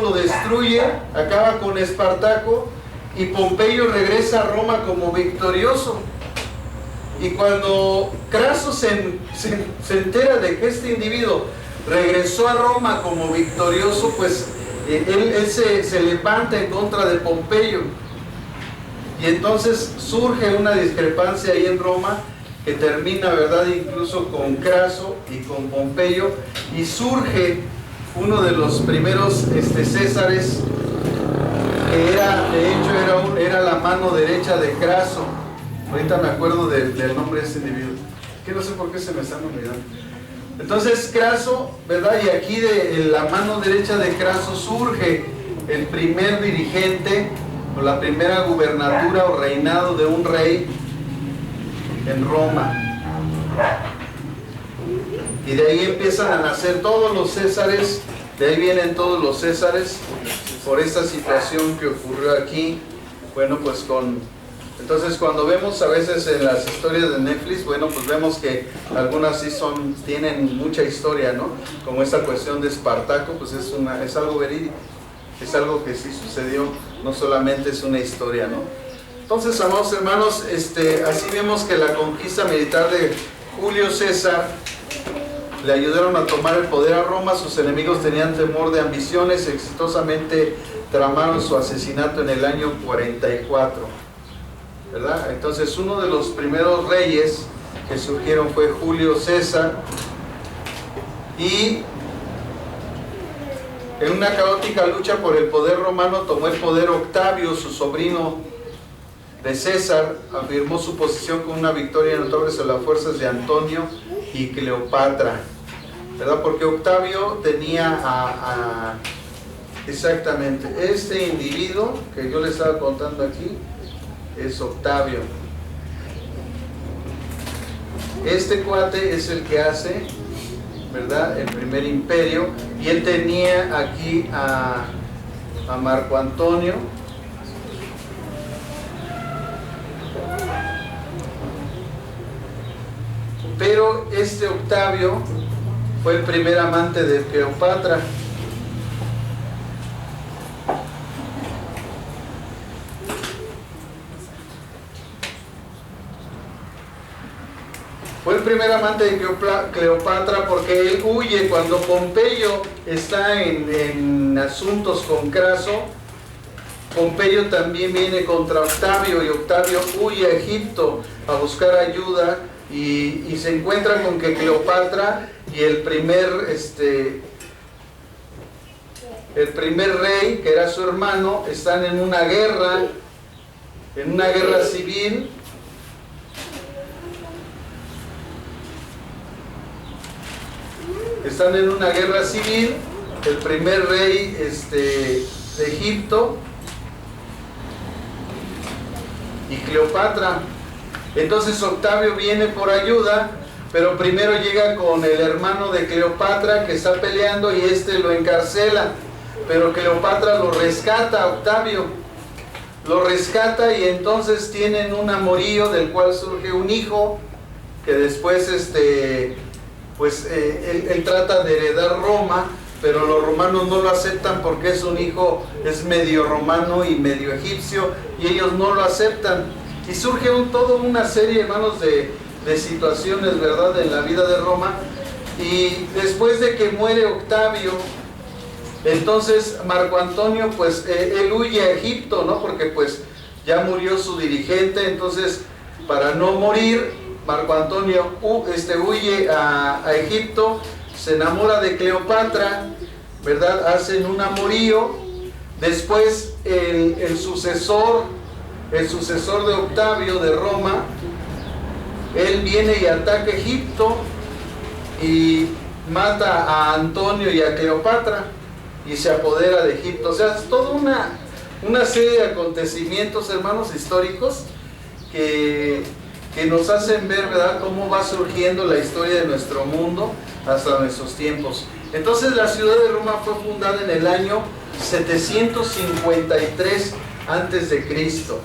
lo destruye, acaba con Espartaco y Pompeyo regresa a Roma como victorioso. Y cuando Craso se entera de que este individuo regresó a Roma como victorioso, pues él se levanta en contra de Pompeyo. Y entonces surge una discrepancia ahí en Roma que termina, ¿verdad?, incluso con Craso y con Pompeyo, y surge uno de los primeros Césares, que de hecho era la mano derecha de Craso. Ahorita me acuerdo del nombre de ese individuo, que no sé por qué se me están olvidando. Entonces Craso, ¿verdad?, y aquí de la mano derecha de Craso surge el primer dirigente, o la primera gubernatura o reinado de un rey en Roma. Y de ahí empiezan a nacer todos los Césares, de ahí vienen todos los Césares, por esta situación que ocurrió aquí. Bueno, pues entonces cuando vemos a veces en las historias de Netflix, bueno, pues vemos que algunas sí tienen mucha historia, ¿no? Como esta cuestión de Espartaco, pues es algo verídico, es algo que sí sucedió, no solamente es una historia, ¿no? Entonces, amados hermanos, así vemos que la conquista militar de Julio César le ayudaron a tomar el poder a Roma. Sus enemigos tenían temor de ambiciones, exitosamente tramaron su asesinato en el año 44, ¿verdad? Entonces, uno de los primeros reyes que surgieron fue Julio César, y en una caótica lucha por el poder romano tomó el poder Octavio, su sobrino de César. Afirmó su posición con una victoria notable sobre las fuerzas de Antonio y Cleopatra, ¿verdad? Porque Octavio tenía exactamente este individuo que yo les estaba contando aquí, es Octavio. Este cuate es el que hace, ¿verdad?, el primer imperio, y él tenía aquí a Marco Antonio, pero este Octavio fue el primer amante de Cleopatra. Fue el primer amante de Cleopatra porque él huye cuando Pompeyo está en asuntos con Craso. Pompeyo también viene contra Octavio y Octavio huye a Egipto a buscar ayuda y se encuentra con que Cleopatra y el primer rey, que era su hermano, están en una guerra civil. Están en una guerra civil, el primer rey de Egipto y Cleopatra. Entonces Octavio viene por ayuda, pero primero llega con el hermano de Cleopatra que está peleando y lo encarcela. Pero Cleopatra lo rescata a Octavio, lo rescata, y entonces tienen un amorío del cual surge un hijo que después él trata de heredar Roma, pero los romanos no lo aceptan porque es un hijo, es medio romano y medio egipcio, y ellos no lo aceptan. Y surge toda una serie, hermanos, de situaciones, ¿verdad?, en la vida de Roma. Y después de que muere Octavio, entonces Marco Antonio, pues él huye a Egipto, ¿no? Porque pues ya murió su dirigente. Entonces, para no morir, Marco Antonio huye a Egipto, se enamora de Cleopatra, ¿verdad? Hacen un amorío. Después el sucesor de Octavio de Roma, él viene y ataca Egipto y mata a Antonio y a Cleopatra y se apodera de Egipto. O sea, es toda una serie de acontecimientos, hermanos, históricos que nos hacen ver, ¿verdad?, cómo va surgiendo la historia de nuestro mundo hasta nuestros tiempos. Entonces la ciudad de Roma fue fundada en el año 753 antes de Cristo.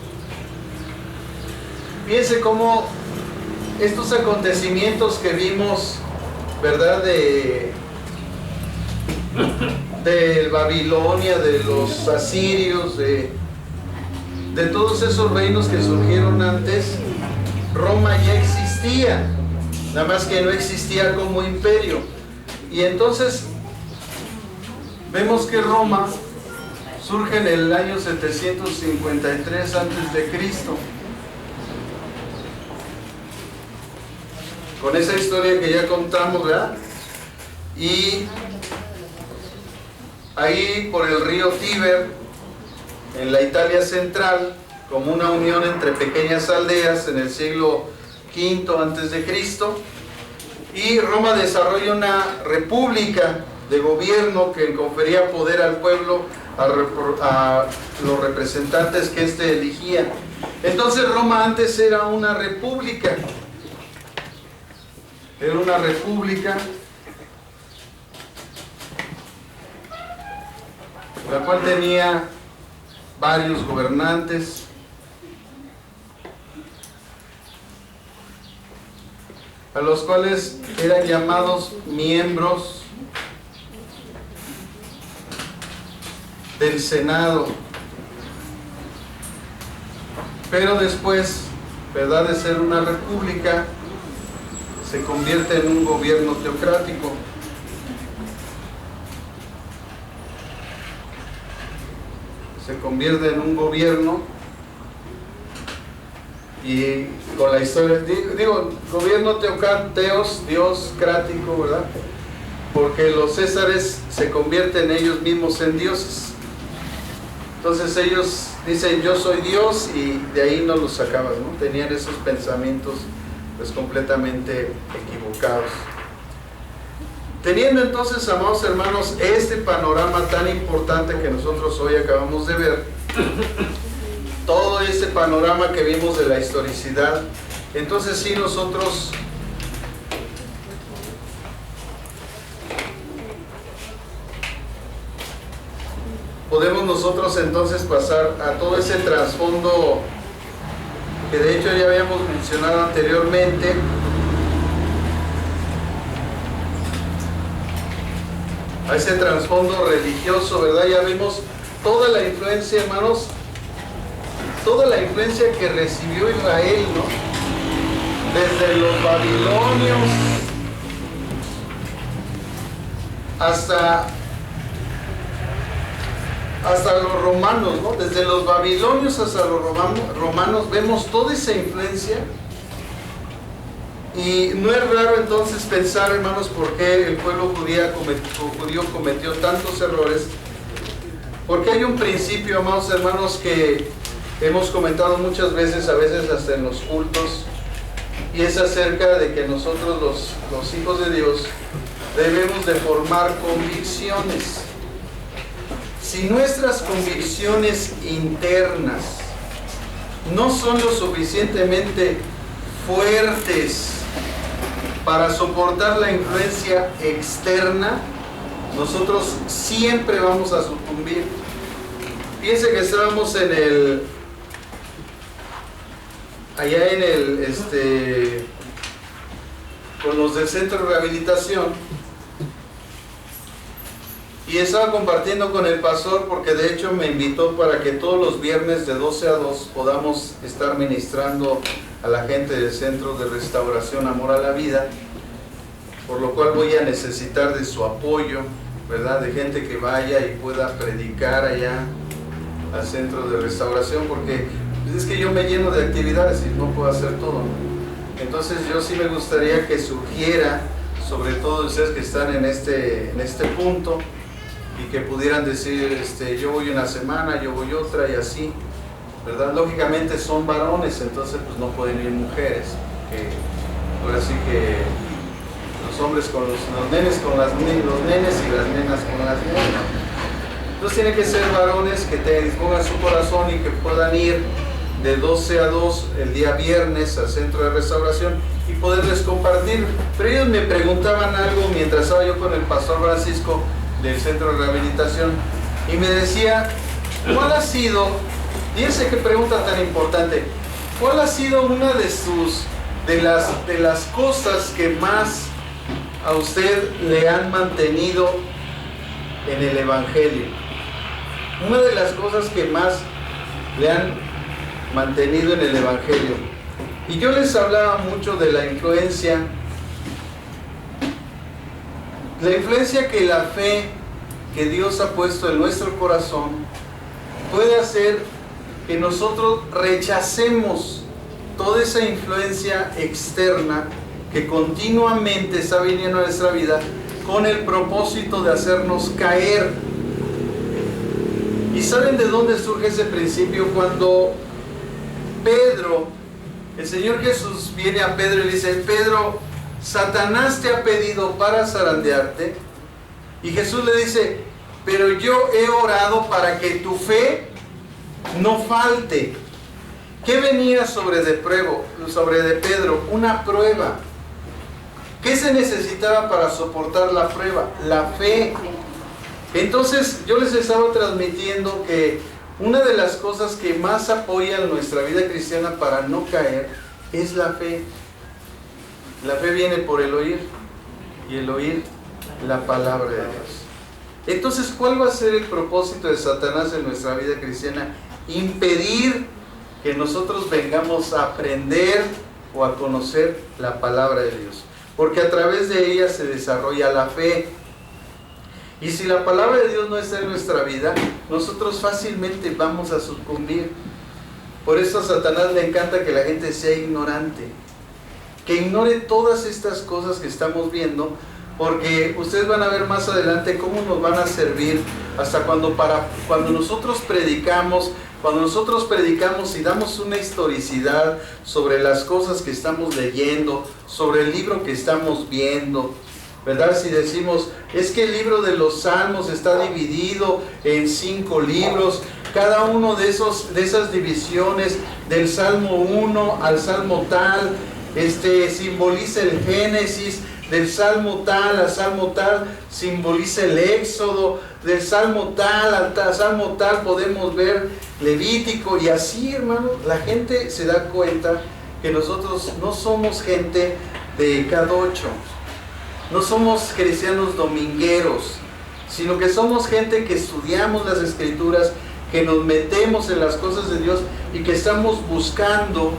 Fíjense cómo estos acontecimientos que vimos, ¿verdad?, de Babilonia, de los asirios, de todos esos reinos que surgieron antes, Roma ya existía, nada más que no existía como imperio. Y entonces vemos que Roma surge en el año 753 antes de Cristo. Con esa historia que ya contamos, ¿verdad? Y ahí por el río Tíber, en la Italia central, como una unión entre pequeñas aldeas en el siglo V antes de Cristo, y Roma desarrolla una república de gobierno que confería poder al pueblo, a los representantes que éste elegía. Entonces Roma antes era una república. Era una república la cual tenía varios gobernantes, a los cuales eran llamados miembros del Senado. Pero después, ¿verdad?, de ser una república, se convierte en un gobierno teocrático. Se convierte en un gobierno, y con la historia, digo gobierno teos, Dios crático, ¿verdad? Porque los césares se convierten ellos mismos en dioses. Entonces ellos dicen yo soy Dios, y de ahí no los sacabas, ¿no? Tenían esos pensamientos pues completamente equivocados. Teniendo entonces, amados hermanos, este panorama tan importante que nosotros hoy acabamos de ver, todo este panorama que vimos de la historicidad, entonces sí nosotros podemos entonces pasar a todo ese trasfondo que de hecho ya habíamos mencionado anteriormente, a ese trasfondo religioso, ¿verdad? Ya vimos toda la influencia, hermanos, toda la influencia que recibió Israel, ¿no? Desde los babilonios hasta los romanos, ¿no? Desde los babilonios hasta los romanos vemos toda esa influencia. Y no es raro entonces pensar, hermanos, por qué el pueblo judío cometió tantos errores. Porque hay un principio, amados hermanos, que hemos comentado muchas veces, a veces hasta en los cultos, y es acerca de que nosotros los hijos de Dios debemos de formar convicciones. Si nuestras convicciones internas no son lo suficientemente fuertes para soportar la influencia externa, nosotros siempre vamos a sucumbir. Piense que estábamos allá en el con los del centro de rehabilitación, y estaba compartiendo con el pastor, porque de hecho me invitó para que todos los viernes de 12 a 2 podamos estar ministrando a la gente del Centro de Restauración Amor a la Vida, por lo cual voy a necesitar de su apoyo, ¿verdad? De gente que vaya y pueda predicar allá al Centro de Restauración, porque es que yo me lleno de actividades y no puedo hacer todo, ¿no? Entonces yo sí me gustaría que surgiera, sobre todo ustedes que están en este punto, y que pudieran decir, yo voy una semana, yo voy otra, y así, ¿verdad? Lógicamente son varones, entonces pues no pueden ir mujeres, ahora sí que los hombres con los nenes con los nenes, y las nenas con las nenas. Entonces tienen que ser varones que te dispongan su corazón y que puedan ir de 12 a 2 el día viernes al Centro de Restauración y poderles compartir. Pero ellos me preguntaban algo mientras estaba yo con el pastor Francisco del Centro de Rehabilitación, y me decía, ¿cuál ha sido, fíjense qué pregunta tan importante, cuál ha sido una de las cosas que más a usted le han mantenido en el Evangelio. Una de las cosas que más le han mantenido en el Evangelio. Y yo les hablaba mucho de la influencia que la fe que Dios ha puesto en nuestro corazón puede hacer que nosotros rechacemos toda esa influencia externa que continuamente está viniendo a nuestra vida con el propósito de hacernos caer. ¿Y saben de dónde surge ese principio? Cuando Pedro, el Señor Jesús viene a Pedro y le dice: Pedro, Satanás te ha pedido para zarandearte. Y Jesús le dice: pero yo he orado para que tu fe no falte. ¿Qué venía sobre de Pedro? Una prueba. ¿Qué se necesitaba para soportar la prueba? La fe. Entonces yo les estaba transmitiendo que una de las cosas que más apoyan nuestra vida cristiana para no caer es la fe. La fe viene por el oír, y el oír la palabra de Dios. Entonces, ¿cuál va a ser el propósito de Satanás en nuestra vida cristiana? Impedir que nosotros vengamos a aprender o a conocer la palabra de Dios, porque a través de ella se desarrolla la fe. Y si la palabra de Dios no está en nuestra vida, nosotros fácilmente vamos a sucumbir. Por eso a Satanás le encanta que la gente sea ignorante, que ignore todas estas cosas que estamos viendo, porque ustedes van a ver más adelante cómo nos van a servir hasta cuando nosotros predicamos y damos una historicidad sobre las cosas que estamos leyendo, sobre el libro que estamos viendo, ¿verdad? Si decimos, es que el libro de los Salmos está dividido en 5 libros, cada uno de esas divisiones, del Salmo 1 al Salmo tal, simboliza el Génesis, del Salmo tal al Salmo tal simboliza el Éxodo, del Salmo tal al Salmo tal podemos ver Levítico, y así, hermano, la gente se da cuenta que nosotros no somos gente de K8, no somos cristianos domingueros, sino que somos gente que estudiamos las Escrituras, que nos metemos en las cosas de Dios y que estamos buscando,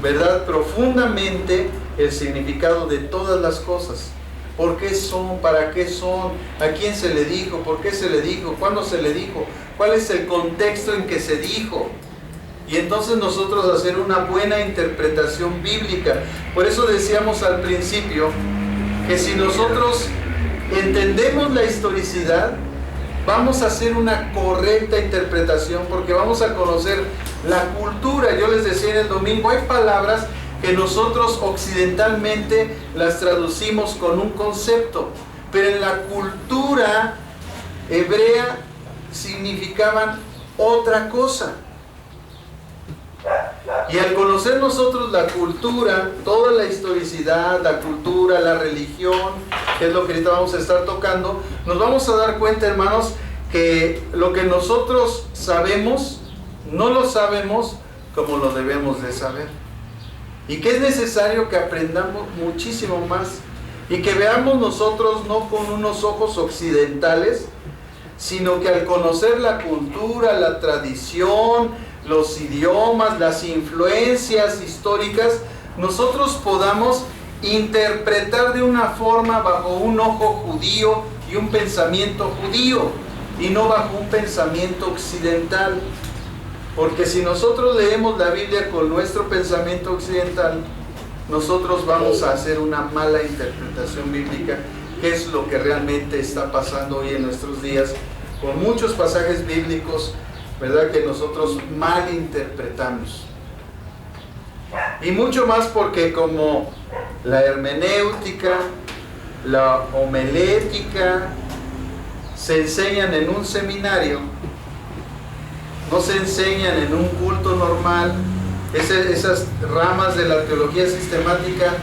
¿verdad?, profundamente el significado de todas las cosas. ¿Por qué son? ¿Para qué son? ¿A quién se le dijo? ¿Por qué se le dijo? ¿Cuándo se le dijo? ¿Cuál es el contexto en que se dijo? Y entonces nosotros hacer una buena interpretación bíblica. Por eso decíamos al principio que si nosotros entendemos la historicidad, vamos a hacer una correcta interpretación, porque vamos a conocer la cultura. Yo les decía en el domingo, hay palabras que nosotros occidentalmente las traducimos con un concepto, pero en la cultura hebrea significaban otra cosa. Y al conocer nosotros la cultura, toda la historicidad, la cultura, la religión, que es lo que ahorita vamos a estar tocando, nos vamos a dar cuenta, hermanos, que lo que nosotros sabemos, no lo sabemos como lo debemos de saber. Y que es necesario que aprendamos muchísimo más y que veamos nosotros no con unos ojos occidentales, sino que al conocer la cultura, la tradición, los idiomas, las influencias históricas, nosotros podamos interpretar de una forma bajo un ojo judío y un pensamiento judío, y no bajo un pensamiento occidental. Porque si nosotros leemos la Biblia con nuestro pensamiento occidental, nosotros vamos a hacer una mala interpretación bíblica, que es lo que realmente está pasando hoy en nuestros días, con muchos pasajes bíblicos, ¿verdad?, que nosotros malinterpretamos. Y mucho más porque como la hermenéutica, la homilética, se enseñan en un seminario, no se enseñan en un culto normal. Esas ramas de la teología sistemática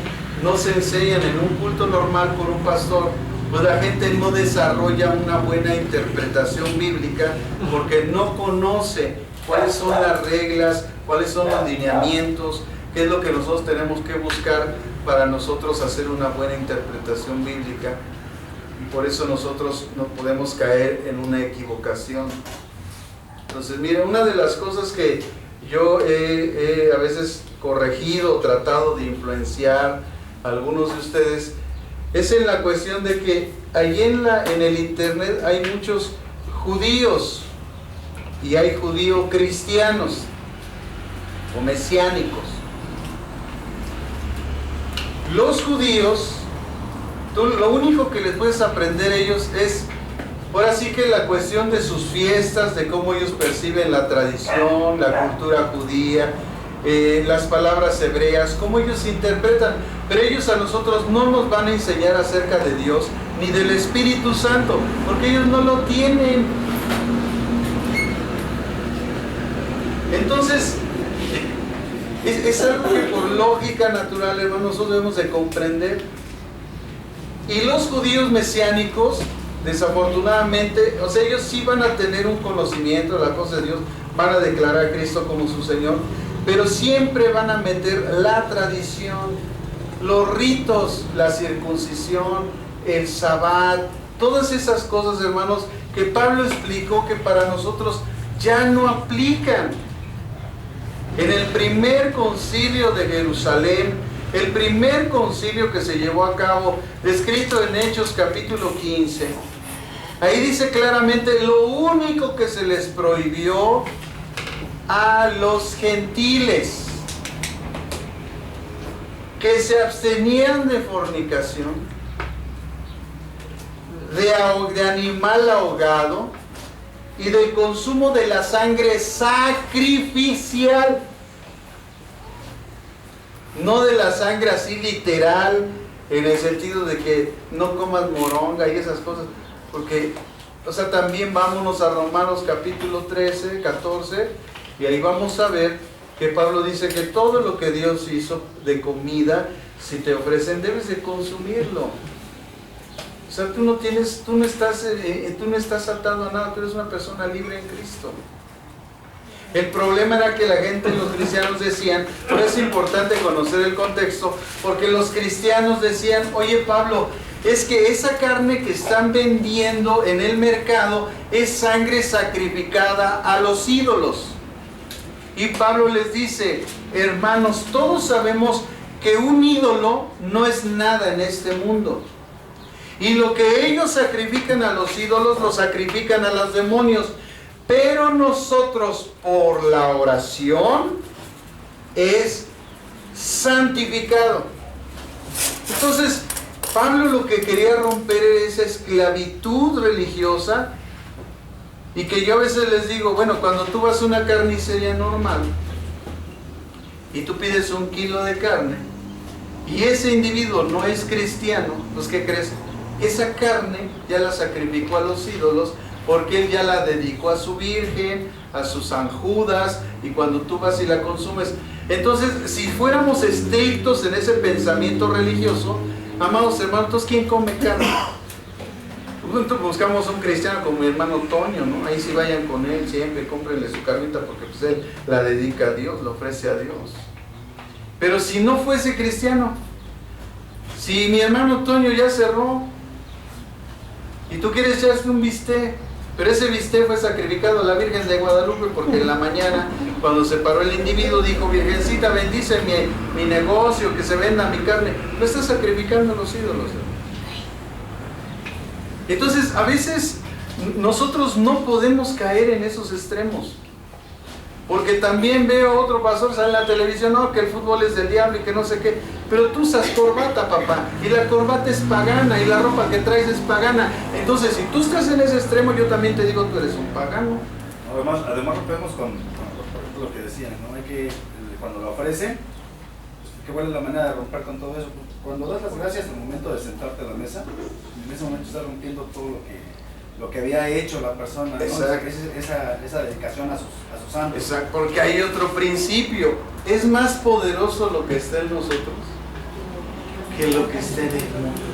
no se enseñan en un culto normal por un pastor. Pues la gente no desarrolla una buena interpretación bíblica porque no conoce cuáles son las reglas, cuáles son los lineamientos, qué es lo que nosotros tenemos que buscar para nosotros hacer una buena interpretación bíblica por eso nosotros no podemos caer en una equivocación. Entonces, mire, una de las cosas que yo he a veces corregido, tratado de influenciar a algunos de ustedes, es en la cuestión de que allí en el internet hay muchos judíos y hay judíos cristianos o mesiánicos. Los judíos, lo único que les puedes aprender a ellos es, ahora sí que la cuestión de sus fiestas, de cómo ellos perciben la tradición, la cultura judía, las palabras hebreas, cómo ellos interpretan, pero ellos a nosotros no nos van a enseñar acerca de Dios ni del Espíritu Santo, porque ellos no lo tienen. Entonces, es algo que por lógica natural, hermanos, nosotros debemos de comprender. Y los judíos mesiánicos, desafortunadamente, o sea, ellos sí van a tener un conocimiento de la cosa de Dios, van a declarar a Cristo como su Señor, pero siempre van a meter la tradición, los ritos, la circuncisión, el sabbat, todas esas cosas, hermanos, que Pablo explicó que para nosotros ya no aplican. En el primer concilio de Jerusalén, el primer concilio que se llevó a cabo, descrito en Hechos capítulo 15, ahí dice claramente lo único que se les prohibió a los gentiles, que se abstenían de fornicación, de animal ahogado y del consumo de la sangre sacrificial. No de la sangre así literal, en el sentido de que no comas moronga y esas cosas, porque, o sea, también vámonos a Romanos capítulo 13, 14, y ahí vamos a ver que Pablo dice que todo lo que Dios hizo de comida, si te ofrecen, debes de consumirlo. O sea, tú no estás atado a nada, tú eres una persona libre en Cristo. El problema era que la gente, los cristianos decían, pero es importante conocer el contexto, porque los cristianos decían, oye Pablo, es que esa carne que están vendiendo en el mercado es sangre sacrificada a los ídolos. Y Pablo les dice, hermanos, todos sabemos que un ídolo no es nada en este mundo. Y lo que ellos sacrifican a los ídolos, lo sacrifican a los demonios. Pero nosotros, por la oración, es santificado. Entonces, Pablo lo que quería romper era esa esclavitud religiosa, y que yo a veces les digo, bueno, cuando tú vas a una carnicería normal y tú pides 1 kilo de carne y ese individuo no es cristiano, pues ¿qué crees? Esa carne ya la sacrificó a los ídolos, porque él ya la dedicó a su Virgen, a sus San Judas, y cuando tú vas y la consumes. Entonces, si fuéramos estrictos en ese pensamiento religioso, amados hermanos, entonces ¿quién come carne? Nosotros buscamos un cristiano como mi hermano Toño, ¿no? Ahí sí vayan con él siempre, cómprenle su carnita, porque pues él la dedica a Dios, la ofrece a Dios. Pero si no fuese cristiano, si mi hermano Toño ya cerró, y tú quieres echarse un bistec, pero ese bistec fue sacrificado a la Virgen de Guadalupe, porque en la mañana, cuando se paró el individuo, dijo, Virgencita, bendice mi negocio, que se venda mi carne. Lo está sacrificando a los ídolos. Entonces, a veces, nosotros no podemos caer en esos extremos. Porque también veo otro pastor, sale en la televisión, no, que el fútbol es del diablo y que no sé qué. Pero tú usas corbata, papá, y la corbata es pagana, y la ropa que traes es pagana. Entonces, si tú estás en ese extremo, yo también te digo, tú eres un pagano. Además rompemos con por ejemplo, lo que decían, ¿no? Hay que, cuando lo ofrece, pues, ¿qué cuál es la manera de romper con todo eso? Cuando das las gracias en el momento de sentarte a la mesa, en ese momento estás rompiendo todo lo que había hecho la persona, ¿no? Esa dedicación a sus santos. Exacto, porque hay otro principio. Es más poderoso lo que está en nosotros que lo que esté en él.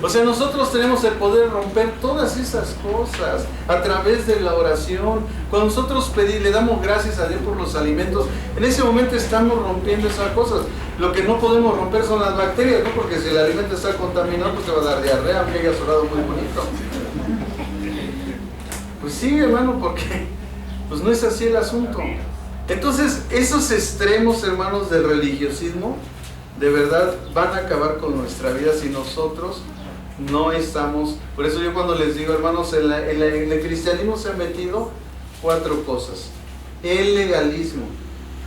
O sea, nosotros tenemos el poder de romper todas esas cosas a través de la oración. Cuando nosotros le damos gracias a Dios por los alimentos, en ese momento estamos rompiendo esas cosas. Lo que no podemos romper son las bacterias, ¿no? Porque si el alimento está contaminado, pues te va a dar diarrea, aunque hayas orado muy bonito. Pues sí, hermano, porque pues no es así el asunto. Entonces, esos extremos, hermanos, del religiosismo, de verdad van a acabar con nuestra vida si nosotros no estamos. Por eso yo cuando les digo, hermanos, en el cristianismo se han metido 4 cosas: el legalismo,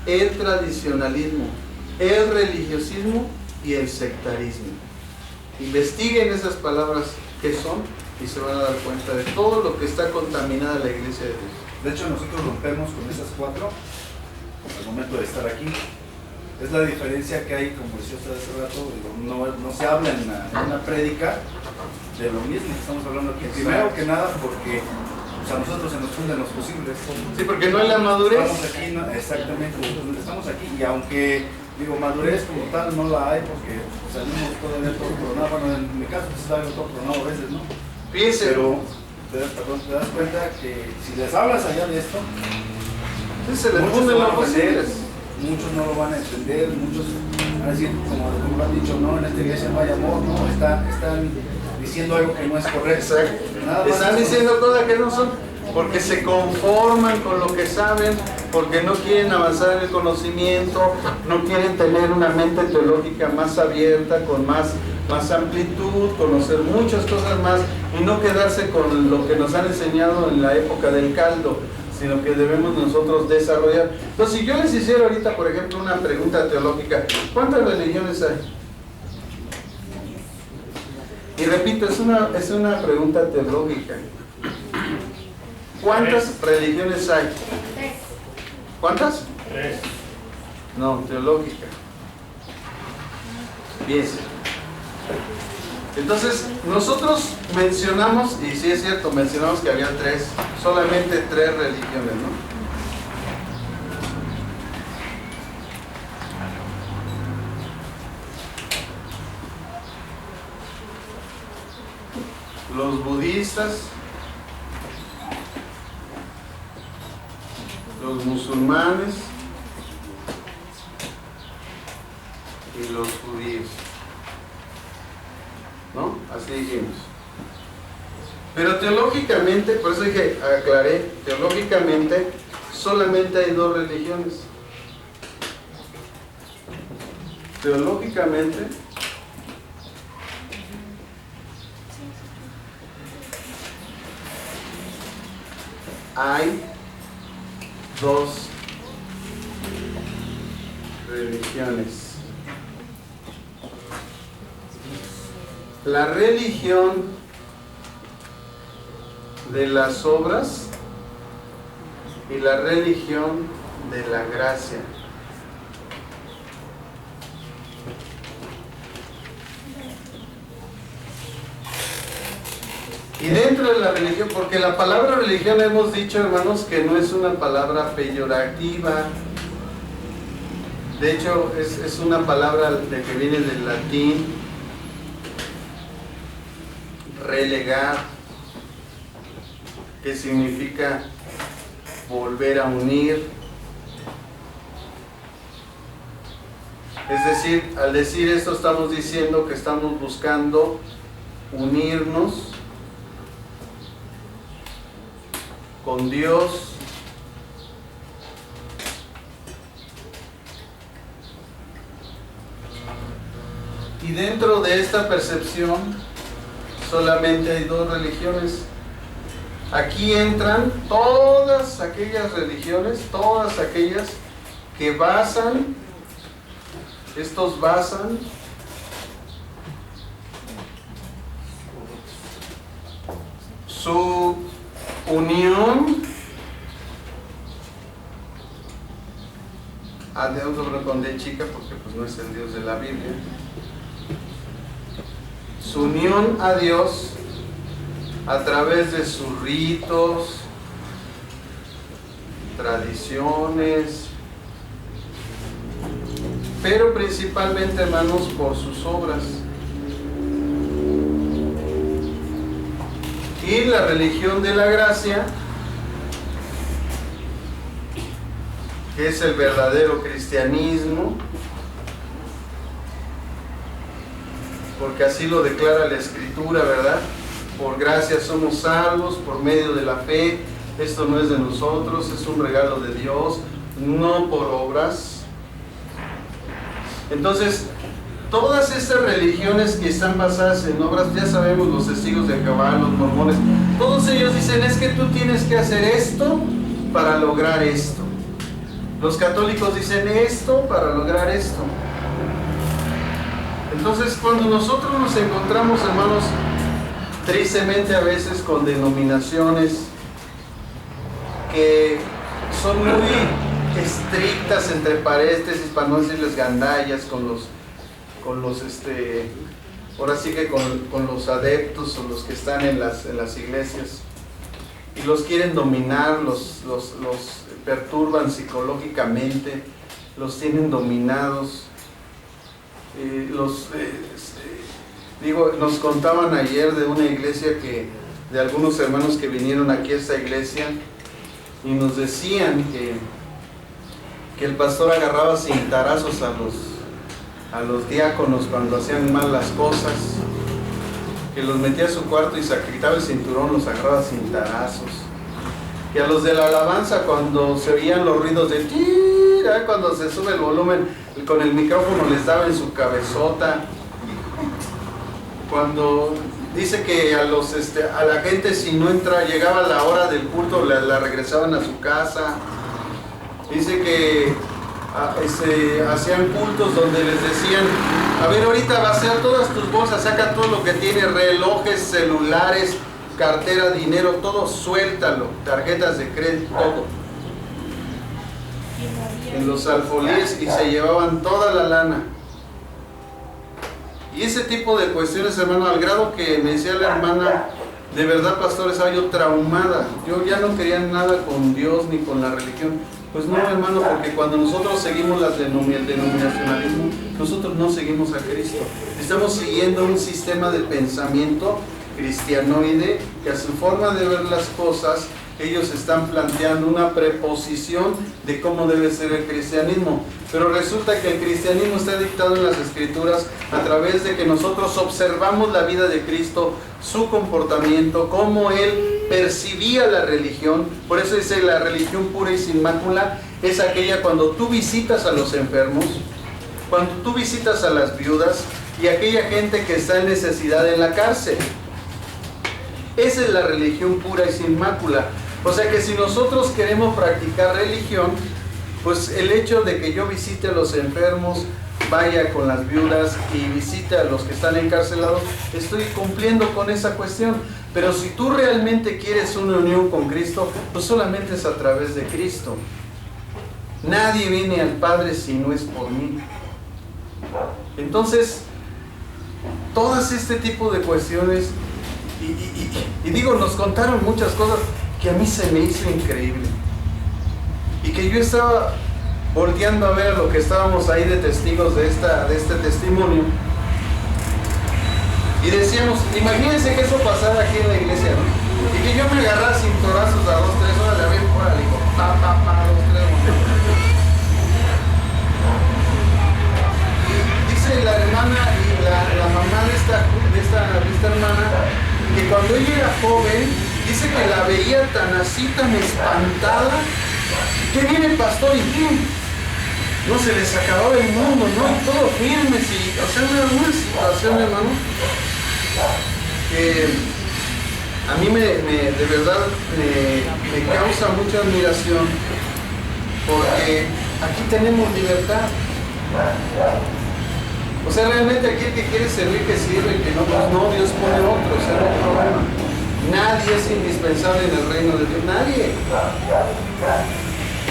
el tradicionalismo, el religiosismo y el sectarismo. Investiguen esas palabras que son y se van a dar cuenta de todo lo que está contaminada la iglesia de Dios. De hecho, nosotros rompemos con esas 4 al momento de estar aquí. Es la diferencia que hay, como decía usted hace rato, no se habla en una prédica de lo mismo que estamos hablando aquí. Primero que nada porque a nosotros se nos funden los posibles. Sí, porque no hay la madurez. Estamos aquí, exactamente, nosotros estamos aquí y aunque, digo, madurez como tal no la hay porque salimos todavía todo coronado. Bueno, en mi caso se sale todo coronado a veces, ¿no? Piensen. Pero te das cuenta que si les hablas allá de esto, se les funden los posibles. Muchos no lo van a entender, muchos van a decir, como lo han dicho, no, en esta iglesia no hay amor, no, están diciendo algo que no es correcto. Están diciendo cosas que no son, porque se conforman con lo que saben, porque no quieren avanzar en el conocimiento, no quieren tener una mente teológica más abierta, con más amplitud, conocer muchas cosas más y no quedarse con lo que nos han enseñado en la época del caldo, sino que debemos nosotros desarrollar. Entonces, si yo les hiciera ahorita, por ejemplo, una pregunta teológica, ¿cuántas religiones hay? Y repito, es una pregunta teológica. ¿Cuántas religiones hay? ¿Cuántas? 3. No, teológica. Bien. Entonces, nosotros mencionamos, y sí es cierto, mencionamos que había solamente 3 religiones, ¿no? Los budistas, los musulmanes y los judíos, ¿no? Así dijimos. Pero teológicamente, por eso dije, aclaré, teológicamente solamente hay 2 religiones. Teológicamente hay 2 religiones. La religión de las obras y la religión de la gracia. Y dentro de la religión, porque la palabra religión hemos dicho, hermanos, que no es una palabra peyorativa. De hecho, es una palabra que viene del latín, relegar, que significa volver a unir. Es decir, al decir esto estamos diciendo que estamos buscando unirnos con Dios, y dentro de esta percepción solamente hay 2 religiones. Aquí entran todas aquellas religiones, todas aquellas que basan su unión a Dios, con D chica, porque pues no es el Dios de la Biblia. Su unión a Dios a través de sus ritos, tradiciones, pero principalmente, hermanos, por sus obras. Y la religión de la gracia, que es el verdadero cristianismo, porque así lo declara la Escritura, ¿verdad? Por gracia somos salvos, por medio de la fe. Esto no es de nosotros, es un regalo de Dios, no por obras. Entonces, todas estas religiones que están basadas en obras, ya sabemos, los testigos de Jehová, los mormones, todos ellos dicen, es que tú tienes que hacer esto para lograr esto. Los católicos dicen esto para lograr esto. Entonces, cuando nosotros nos encontramos, hermanos, tristemente a veces con denominaciones que son muy estrictas, entre paréntesis, para no decirles gandallas, ahora sí que con los adeptos o los que están en las iglesias, y los quieren dominar, los perturban psicológicamente, los tienen dominados. Nos contaban ayer de una iglesia de algunos hermanos que vinieron aquí a esta iglesia, y nos decían que el pastor agarraba cintarazos a los diáconos cuando hacían mal las cosas, que los metía a su cuarto y se quitaba el cinturón, los agarraba cintarazos, que a los de la alabanza, cuando se oían los ruidos de tira, cuando se sube el volumen con el micrófono, les daba en su cabezota. Cuando dice que a la gente, si no llegaba la hora del culto, la regresaban a su casa. Dice que hacían cultos donde les decían, a ver, ahorita va a ser todas tus bolsas, saca todo lo que tiene, relojes, celulares, cartera, dinero, todo, suéltalo, tarjetas de crédito, todo. En los alfolíes, y se llevaban toda la lana. Y ese tipo de cuestiones, hermano, al grado que me decía la hermana, de verdad, pastor, estaba yo traumada. Yo ya no quería nada con Dios ni con la religión. Pues no, hermano, porque cuando nosotros seguimos el denominacionalismo, nosotros no seguimos a Cristo. Estamos siguiendo un sistema de pensamiento cristianoide, que a su forma de ver las cosas, ellos están planteando una preposición de cómo debe ser el cristianismo. Pero resulta que el cristianismo está dictado en las Escrituras a través de que nosotros observamos la vida de Cristo, su comportamiento, cómo Él percibía la religión. Por eso dice, la religión pura y sin mácula es aquella cuando tú visitas a los enfermos, cuando tú visitas a las viudas y aquella gente que está en necesidad en la cárcel. Esa es la religión pura y sin mácula. O sea que si nosotros queremos practicar religión, pues el hecho de que yo visite a los enfermos, vaya con las viudas y visite a los que están encarcelados, estoy cumpliendo con esa cuestión. Pero si tú realmente quieres una unión con Cristo, pues solamente es a través de Cristo. Nadie viene al Padre si no es por mí. Entonces, todas este tipo de cuestiones, y digo, nos contaron muchas cosas que a mí se me hizo increíble. Y que yo estaba volteando a ver a lo que estábamos ahí de testigos de este testimonio. Y decíamos, imagínense que eso pasara aquí en la iglesia, ¿no? Y que yo me agarrara cinturazos a 2, 3 horas de abrir por ahí, digo, pa, 2, 3. Dice la hermana y la mamá de esta hermana, que cuando ella era joven, dice que la veía tan así, tan espantada, que viene el pastor y ¡pum! No se les acababa el mundo, ¿no? Todo firmes y, o sea, una situación, hermano, que a mí de verdad me causa mucha admiración, porque aquí tenemos libertad. O sea, realmente aquí el que quiere servir, que sirve, y que no, pues no, Dios pone otro, o sea, no hay problema. Nadie es indispensable en el reino de Dios, nadie.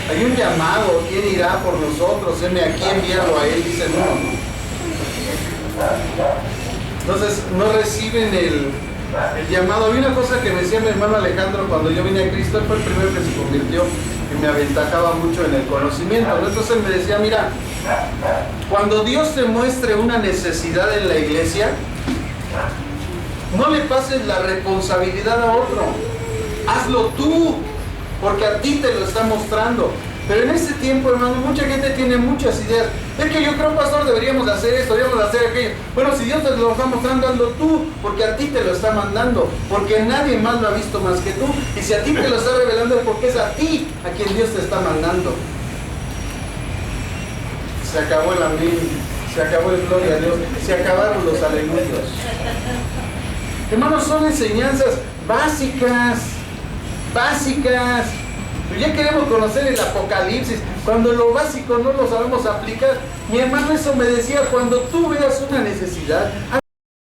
Hay un llamado, ¿quién irá por nosotros? Heme aquí, envíalo a Él, dice no. Entonces, no reciben el llamado. Había una cosa que me decía mi hermano Alejandro cuando yo vine a Cristo, él fue el primero que se convirtió y me aventajaba mucho en el conocimiento, ¿no? Entonces él me decía, mira, cuando Dios te muestre una necesidad en la iglesia, No le pases la responsabilidad a otro. Hazlo tú, porque a ti te lo está mostrando. Pero en este tiempo, hermano, mucha gente tiene muchas ideas. Es que yo creo, pastor, deberíamos hacer esto, deberíamos hacer aquello. Bueno, si Dios te lo está mostrando, hazlo tú, porque a ti te lo está mandando. Porque nadie más lo ha visto más que tú. Y si a ti te lo está revelando es porque es a ti a quien Dios te está mandando. Se acabó el amén, se acabó el gloria a Dios, se acabaron los aleluyos. Hermanos, son enseñanzas básicas. Pero ya queremos conocer el Apocalipsis, cuando lo básico no lo sabemos aplicar. Mi hermano eso me decía, cuando tú veas una necesidad,